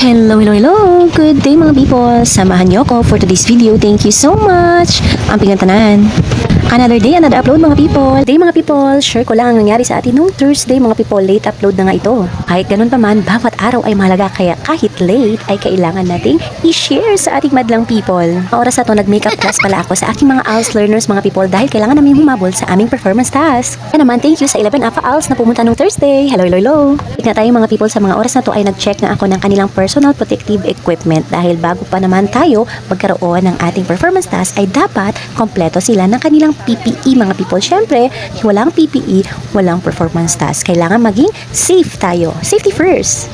Hello, hello, hello! Good day mga people! Samahan niyo ako for today's video. Thank you so much! Ang pingantanan. Another day, another upload mga people. Day mga people, share ko lang ang nangyari sa atin nung Thursday mga people. Late upload na nga ito. Kahit ganun pa man, bawat araw ay mahalaga kaya kahit late ay kailangan nating i-share sa ating madlang people. Ang oras na to, nag-makeup class pala ako sa aking mga ALS learners mga people dahil kailangan namin humabol sa aming performance task. Kaya naman, thank you sa 11 APA ALS na pumunta nung Thursday. Hello, hello, hello! Tignan tayo mga people, sa mga oras na to ay nag-check na ako ng kanilang personal protective equipment dahil bago pa naman tayo magkaroon ng ating performance task ay dapat kompleto sila ng kanilang PPE mga people. Syempre, walang PPE, walang performance task. Kailangan maging safe tayo. Safety first.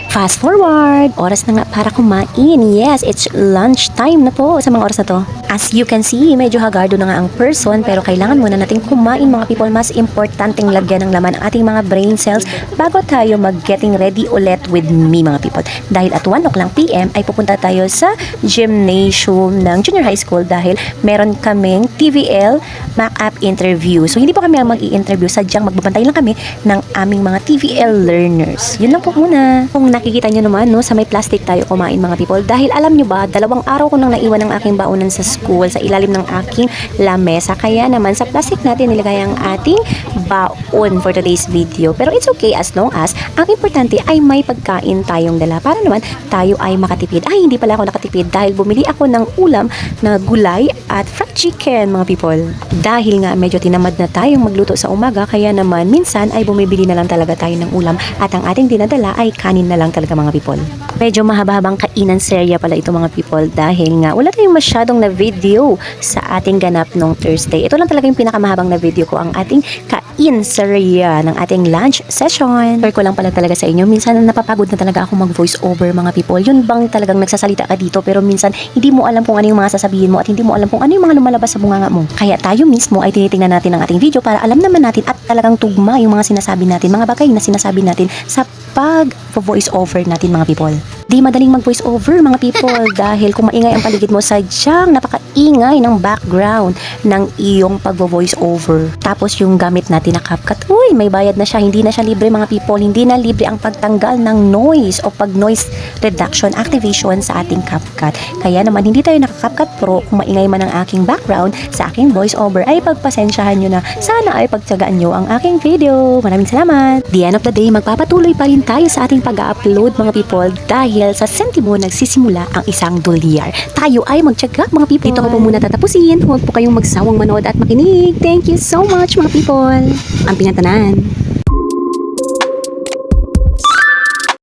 Fast forward, oras na nga para kumain. Yes, it's lunch time na po sa mga oras na to. As you can see, medyo hagardo na nga ang person pero kailangan muna natin kumain mga people. Mas importanteng lagyan ng laman ang ating mga brain cells bago tayo mag-getting ready ulit with me mga people. Dahil at 1 o'clock PM ay pupunta tayo sa gymnasium ng junior high school dahil meron kaming TVL mock-up interview. So hindi po kami ang mag-i-interview, sadyang magbabantay lang kami ng aming mga TVL learners. Yun lang po muna. Kung nakikita nyo naman, no, sa may plastic tayo kumain mga people. Dahil alam nyo ba, 2 araw ko nang naiwan ng aking baunan sa school sa ilalim ng aking lamesa. Kaya naman sa plastic natin nilagay ang ating baon for today's video. Pero it's okay as long as ang importante ay may pagkain tayong dala para naman tayo ay makatipid. Ay, hindi pala ako nakatipid dahil bumili ako ng ulam na gulay at fried chicken mga people. Dahil nga medyo tinamad na tayong magluto sa umaga, kaya naman minsan ay bumibili na lang talaga tayo ng ulam at ang ating dinadala ay kanin na lang talaga mga people. Medyo mahaba-habang kainan serya pala ito mga people dahil nga wala tayong masyadong na video sa ating ganap nung Thursday. Ito lang talaga yung pinakamahabang na video ko, ang ating kain serya ng ating lunch session. Share ko lang pala talaga sa inyo. Minsan napapagod na talaga ako mag voice over mga people. Yun bang talagang nagsasalita ka dito pero minsan hindi mo alam kung ano yung mga sasabihin mo at hindi mo alam kung ano yung mga lumalabas sa bunganga mo. Kaya tayo mismo ay tinitingnan natin ang ating video para alam naman natin at talagang tugma yung mga sinasabi natin, mga bagay na sinasabi natin sa pag-voice over natin mga people. Di madaling mag-voice over mga people dahil kung maingay ang paligid mo, sadyang napakaingay ng background ng iyong pag-voice over. Tapos yung gamit natin na CapCut, uy, may bayad na siya. Hindi na siya libre mga people. Hindi na libre ang pagtanggal ng noise o pag-noise reduction activation sa ating CapCut. Kaya naman hindi tayo naka-CapCut Pro. Kung maingay man ang aking background sa aking voice over ay pagpasensyahan nyo na. Sana ay pagtsagaan nyo ang aking video. Maraming salamat. The end of the day, magpapatuloy pa rin tayo sa ating pag-upload mga people dahil sa sentimo nagsisimula ang isang dolyar. Tayo ay magtyaga mga people. Dito ko po muna tatapusin. Huwag po kayong magsawang manood at makinig. Thank you so much mga people. Ang pinatanan.